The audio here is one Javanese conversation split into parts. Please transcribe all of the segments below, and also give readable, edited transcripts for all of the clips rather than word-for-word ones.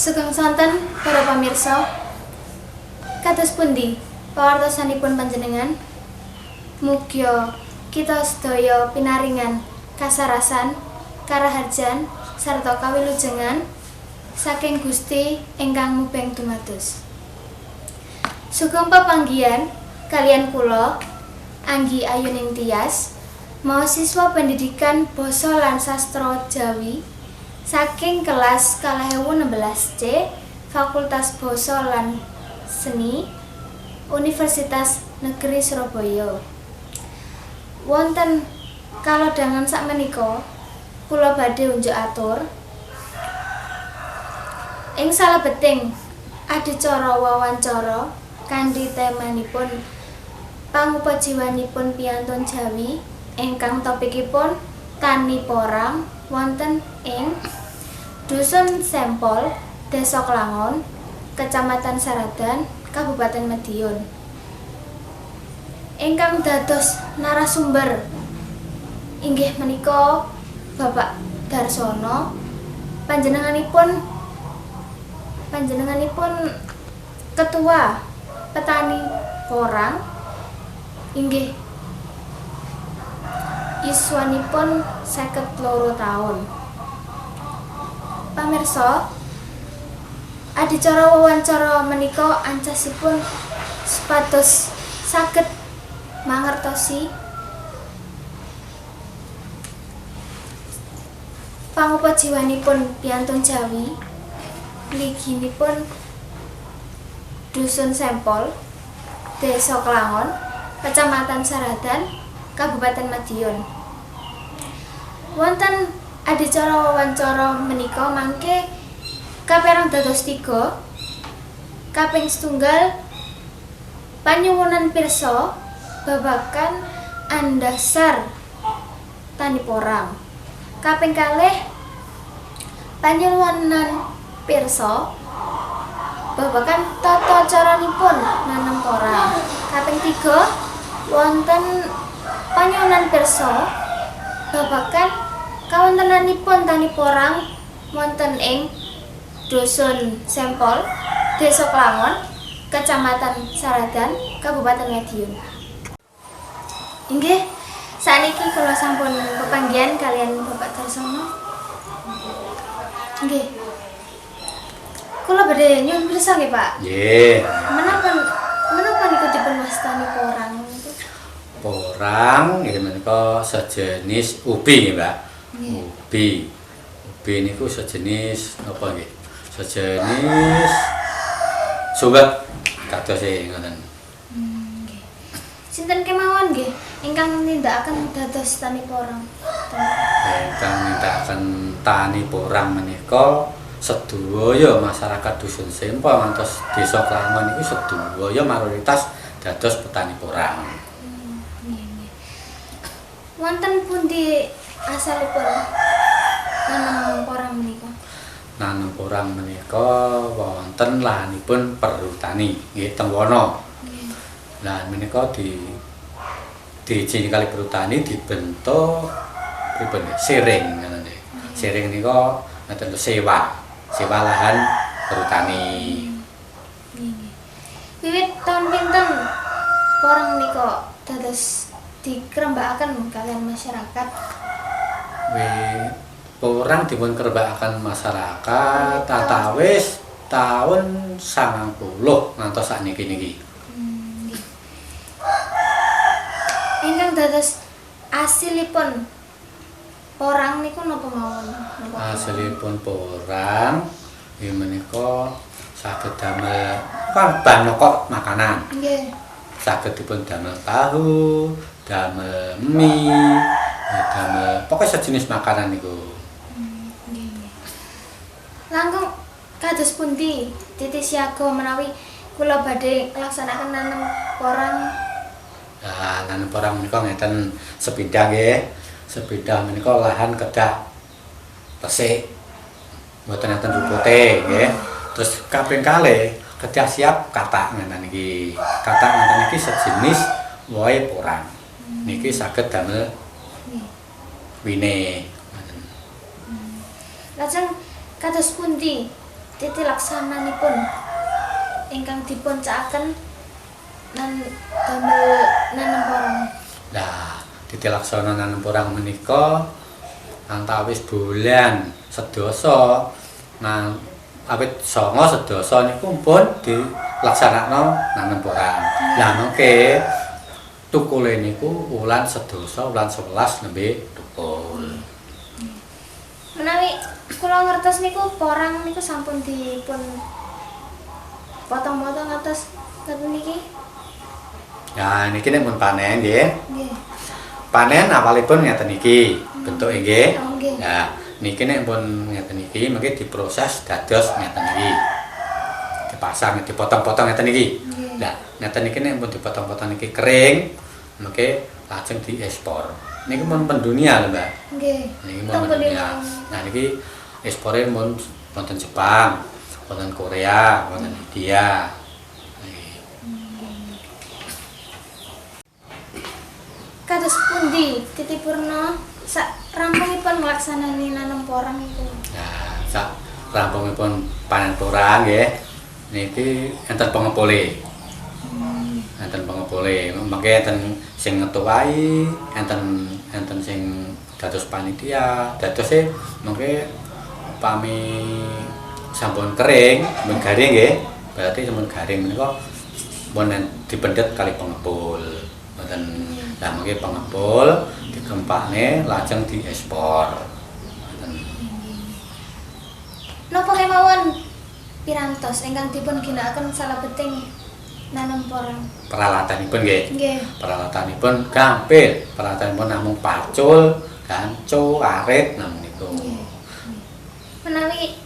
Sugeng sonten para pamirsa. Kados pundi pawartosanipun panjenengan? Mugia kita sedaya pinaringan kasarasan, karaharjan, sarta kawilujengan saking Gusti ingkang mubeng dumados. Sugeng pepanggihan kaliyan kula Anggi Ayuning Tias, mahasiswa pendidikan Basa lan Sastra Jawi saking kelas 2016C Fakultas Basa lan Seni Universitas Negeri Surabaya. Wonten kalodhangan sakmenika kula badhe unjuk atur ing salebeting adicara wawancara kanthi temanipun pangupajiwanipun piyantun Jawi ingkang topikipun Tani Porang wonten ing Dusun Sempol, Desa Klangon, Kecamatan Saradan, Kabupaten Madiun. Ingkang dados narasumber inggih menika Bapak Darsono, panjenenganipun Ketua Petani Porang, inggih yuswanipun 52 taun. Pamirsa, adicara wawancara menika ancasipun supados saged mangertosi pangupajiwanipun piyantun Jawi mliginipun Dusun Sempol, Desa Klangon, Kecamatan Saradan, Kabupaten Madiun. Wonten adicara wawancara menika mangke kaperang dados 3. Kaping setunggal panyuwunan pirsa babagan andhasar Tani Porang. Kaping kalih panyuwunan pirsa babagan tata caranipun nanam porang. Kaping 3 wonten panyuwunan pirsa babagan kawontenanipun Tani Porang wonten ing Dusun Sempol, Desa Klangon, Kecamatan Saradan, Kabupaten Madiun. Inggih, saniki kula sampun pepanggihan kalian Bapak Darsono. Nggih. Kula badhe nyuwun pirsa nggih, Pak. Nggih. Menapa niku dipun wastani porang? Porang nggih menika sejenis ubi nggih, Mbak. Nggih. Ubi niku sejenis napa nggih? Sejenis suwet kados ngoten. Nggih. Sinten kemawon nggih ingkang nindakaken dados tani porang? Ingkang nindakaken tani porang menika sedaya masyarakat Dusun Sempol ngantos Desa Klangon niku sedaya mayoritas dados petani porang. Nggih. Wonten pundi asalipun nanam porang menika? Nanam porang menika wonten lahanipun perhutani nggih teng Wono. Nggih. Lah menika diijini kali perhutani dibentuk pripun sering ngoten nggih. Sering nika ngoten sewa lahan perhutani. Nggih. Wiwit taun pinten porang menika dados dikrembakaken kalian masyarakat? Porang dipun kerbakaken masyarakat tatawis taun 90 ngantos sakniki niki. Ingkang dados asilipun porang niku napa mawon? Asilipun porang inggih menika saged damel bahan pokok makanan. Nggih. Saged dipun damel tahu, damel mie, damel pokoknya sejenis makanan niku. Langkung kados pundi titik siaga menawi kula badhe nglaksanakaken nanam porang? Nah, nanam porang menika ngeten sepindah nggih. Sepindah menika lahan kedah resik. Mboten enten rupote nggih. Terus kaping kalih kedah siap katak ngeten iki. Katak ngeten iki sejenis wohe porang. Niki saged damel wine. Lajeng kados pundi titi laksananipun ingkang dipun cakaken damel nanem porang. Nah, titi laksana nanem porang menika antawis bulan sedasa awit 9 sedasa niku pun dilaksanakno nanem porang. Lah mengke tukule niku wulan sedasa wulan 11 nembe tukul. Menawi kula ngertos niku porang niku sampun dipun potong-potong atas ngeten niki. Ya niki nek mun panen nggih. Nggih. Panen awalipun ngeten iki, bentuke nggih. Oh, nggih. Ya, niki nek pun ngeten iki mengke diproses dados ngeten iki. Dipasang, dipotong-potong ngeten iki. Nggih. Lah, ngeten iki nek pun dipotong-potong niki kering, mengke lajeng diekspor. Niki mun pendunia lho, Mbak. Nggih. Niki mun pendunia. Nah, niki ekspore mun wonten Jepang, wonten Korea, wonten India. Kados pundi Titi Purna sak rampungipun nglaksanani nanem porang niku? Nah, sak rampungipun panen porang nggih. Niki enten pengepule. Enten pengepule. Mangke enten sing ngetuai, enten sing dados panitia. Dadose mangke upami sampun kering, sampun garing nggih. Berarti sampun garing menika pun dipendet kali pengepul. Mboten lah mangke pengepul digempakne lajeng diekspor. Napa kemawon pirantos ingkang dipun ginakaken salebeting nanem porang? Peralatanipun nggih. Nggih. Peralatanipun gampil. Peralatanipun namung pacul, gancu, arit namung niku. Menawi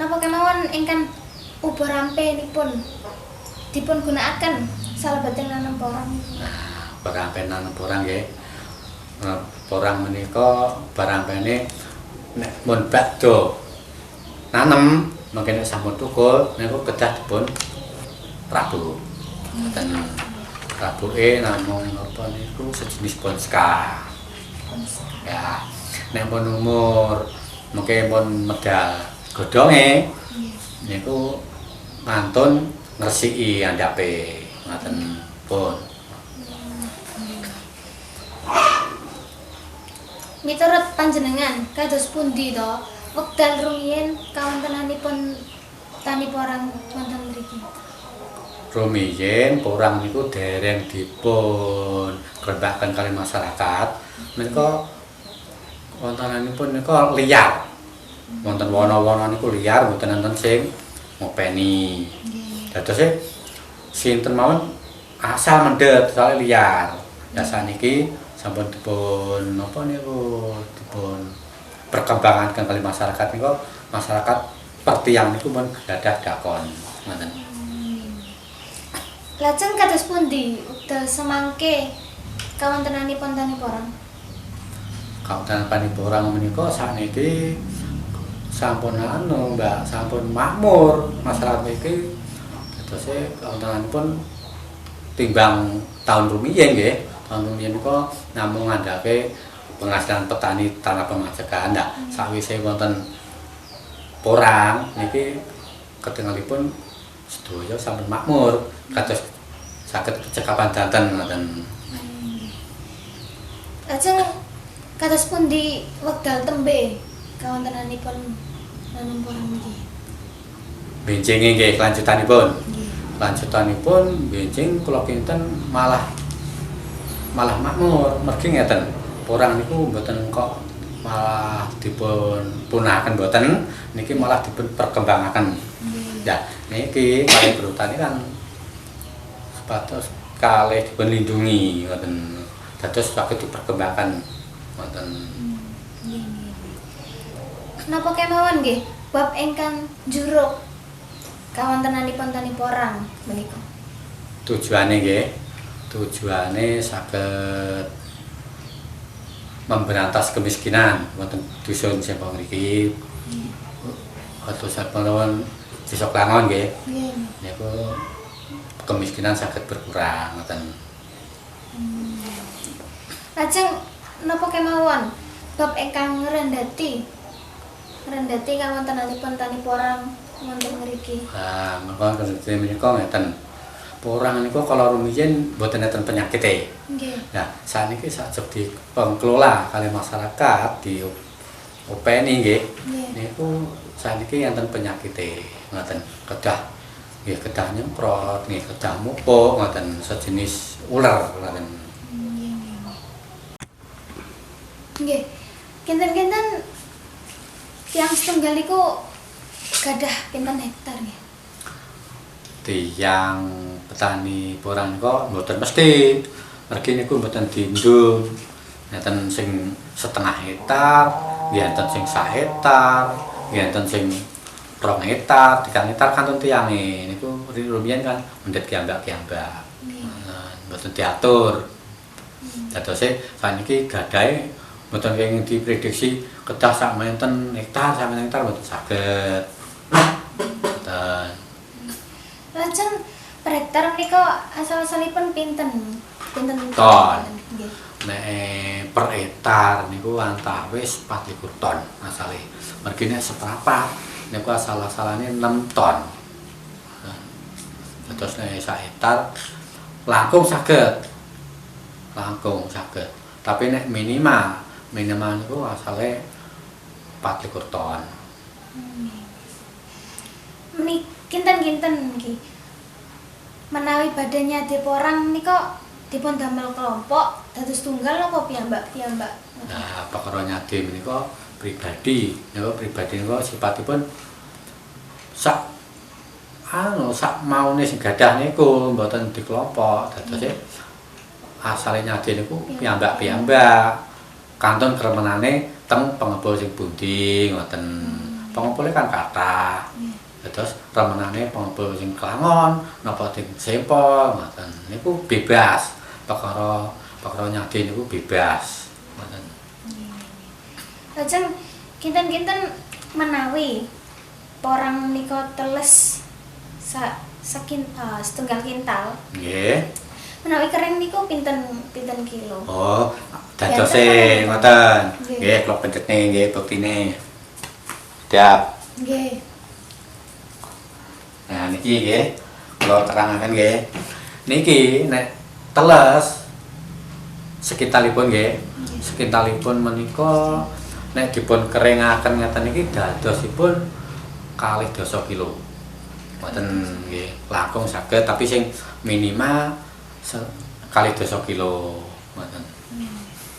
napa kemawon ingkang ubo rampenipun dipun gunakaken salebeting nanem porang? Barampen nanem porang nggih. Porang menika barampene nek mun badhe nanem mangke nek sampun tukul niku kedah dipun prabu. Mboten prabuke namung napa niku sejenis ponska. Ya, nek pun umur mangke pun medal godhonge niku mantun ngresiki andhape ngoten pun. Miturut panjenengan kados pundi to wekdal rumiyin kawontenanipun tani porang wonten mriki? Rumiyin porang niku dereng dipun grembaken kali masyarakat. Menika wontenanipun nika liar. Wonten wana-wana niku liar mboten enten sing ngopeni. Dadose sinten mawon asal mendhet soal liar. Dasar niki sampun dipun napa niku dipun perkembangaken kali masyarakat niku masyarakat pertiang niku pun gadah dakon ngoten. Lajeng kados pundi wekdal semangke kawontenanipun tani porang? Kawontenan tani porang menika sakniki sampun Mbak, sampun makmur masyarakat niki dadose kawontenanipun timbang tahun rumiyin nggih. Tahun rumiyin nika namung ngandhake penghasilan petani tanpa pemajakan. Nah, sawise wonten porang niki ketingalipun sedaya sampun makmur kados saged cekapan danten ngoten. Lajeng kados pundi wekdal tembe kawontenanipun nanem porang niki? Benjinge nggih kelanjutanipun. Nggih. Lanjutanipun benjing kula kinten malah makmur mergi ngeten. Porang niku mboten kok malah dipun punaken mboten, niki malah dipun perkembangaken. Ya, niki kali berhutani kan sepatus kalih dipun lindungi ngoten. Dados saged diperkembangkan ngoten. Napa kemawon nggih bab ingkang juruk kawontenanipun tani porang menika? Tujuane nggih, tujuane saged memberantas kemiskinan wonten dusun Sempong mriki. Atus sampun Desa Klangon nggih. Nggih. Niku kemiskinan saged berkurang ngoten. Lajeng napa kemawon bab ingkang ngrendhati kawontenanipun tani porang wonten mriki. Nah, mengko kedene menika ngeten. Porang niku kala rumiyin mboten enten penyakite. Nggih. Nah, sakniki sajak dikelola kali masyarakat di openi nggih. Niku sakniki enten penyakite ngoten. Kedah nggih kedah nyemprot, nggih kedah mupuk ngoten sejenis uler ngoten. Nggih. Kinten-kinten tiyang setunggal iku gadah pinten hektar nggih? Tiyang petani porang niku mboten mesti. Mergi niku mboten diindung. Enten sing setengah hektar, nggih enten sing 1 hektar, nggih enten sing 2 hektar, 3 hektar kantun tiyange niku rumiyin kan mendhet kiambak-kiambak. Mboten diatur. Dadose saniki gadahe mboten kenging diprediksi kedah sak menten hektar, mboten saged. Mboten. Lajeng per hektar menika asal-asalipun pinten? Pinten Ton. Nggih. Nek per hektar niku antawis 24 ton asale. Mergi nek seprapat niku asal-asalane 6 ton. Terus nek 1 hektar langkung saged. Langkung saged. Tapi nek minimal niku asale 24 ton. Kinten-kinten nggih. Menawi badhe nyade porang nika dipun damel kelompok dados tunggal napa piyambak-piyambak? Nah, perkara nyade menika pribadi niku sipatipun sak maune sing gadah niku mboten dikelompok. Dadose asale nyade niku piyambak-piyambak. Kantun kremenane teng pengepul sing pundi ngoten. Pengepule kan kathah. Terus remenane pengepul sing Klangon napa sing Sempol ngoten. Niku bebas. Perkara nyade niku bebas. Ngoten. Lajeng kinten-kinten menawi porang menika teles setunggal kintal. Nggih. Menawi kering niku pinten kilo? Oh, dadose ngoten. Nggih, kula pendhetne nggih buktine. Siap. Nggih. Nah niki nggih kula terangaken nggih. Niki nek teles sekitalipun nggih. Sekitalipun menika nek dipun keringaken ngeten iki dadosipun 2 kilo. Mboten nggih langkung saged tapi sing minimal 2 kilo ngoten.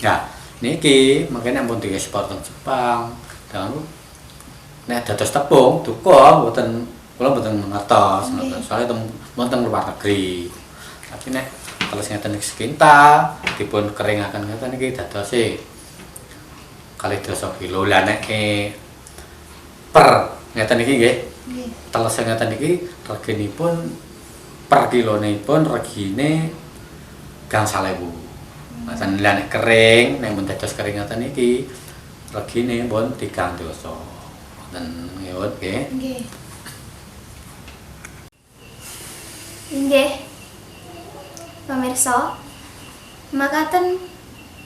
Ya, niki mangkene ampun diekspor teng Jepang. Dan nek dados tepung duka mboten kula mboten ngertos ngoten. Soale wonten luar negeri. Tapi nek teles ngeten iki sekintal dipun keringaken ngeten iki dadose 2 kilo. Lah nek per ngeten iki nggih. Nggih. Teles ngeten iki reginipun per kilonipun regine 1.000. Ngoten lah nek kering, nek mun dados kering ngeten iki regine pun 3 doso. Ngoten nggih. Nggih. Nggih. Pamirsa, makaten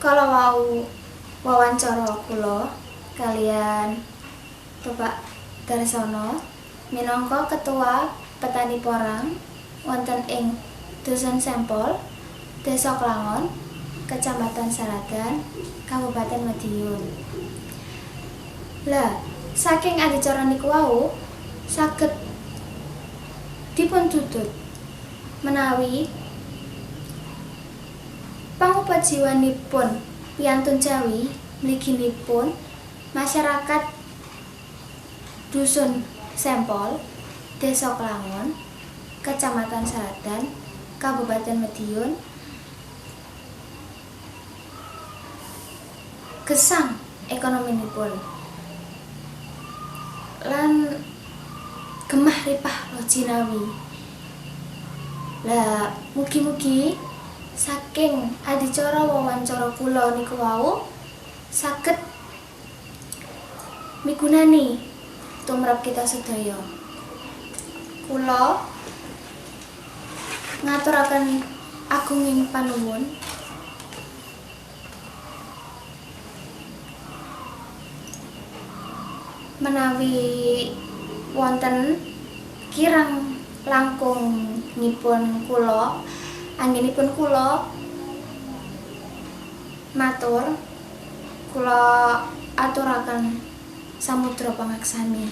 kala wau wawancara kula kalian Bapak Darsono minangka Ketua Petani Porang wonten ing Dusun Sempol, Desa Klangon, Kecamatan Saradan, Kabupaten Madiun. Lah, saking adicara niku wau saged dipun tutut menawi pangupajiwanipun piantun Jawi mliginipun masyarakat Dusun Sempol, Desa Klangon, Kecamatan Saradan, Kabupaten Madiun gesang ekonominipun lan gemah ripah lojinawi. Lah mugi-mugi saking adicara wawancara kula niku wau saged migunani tumrap kita sedaya. Kula ngaturaken agunging panuwun menawi wonten kirang langkungipun kula anggenipun kula matur kula aturaken samudra pangaksami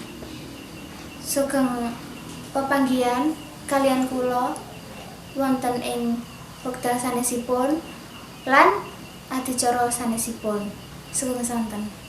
sugeng pepanggihan kalian kula wonten ing wekdal sanesipun lan adicara sanesipun. Sugeng santen.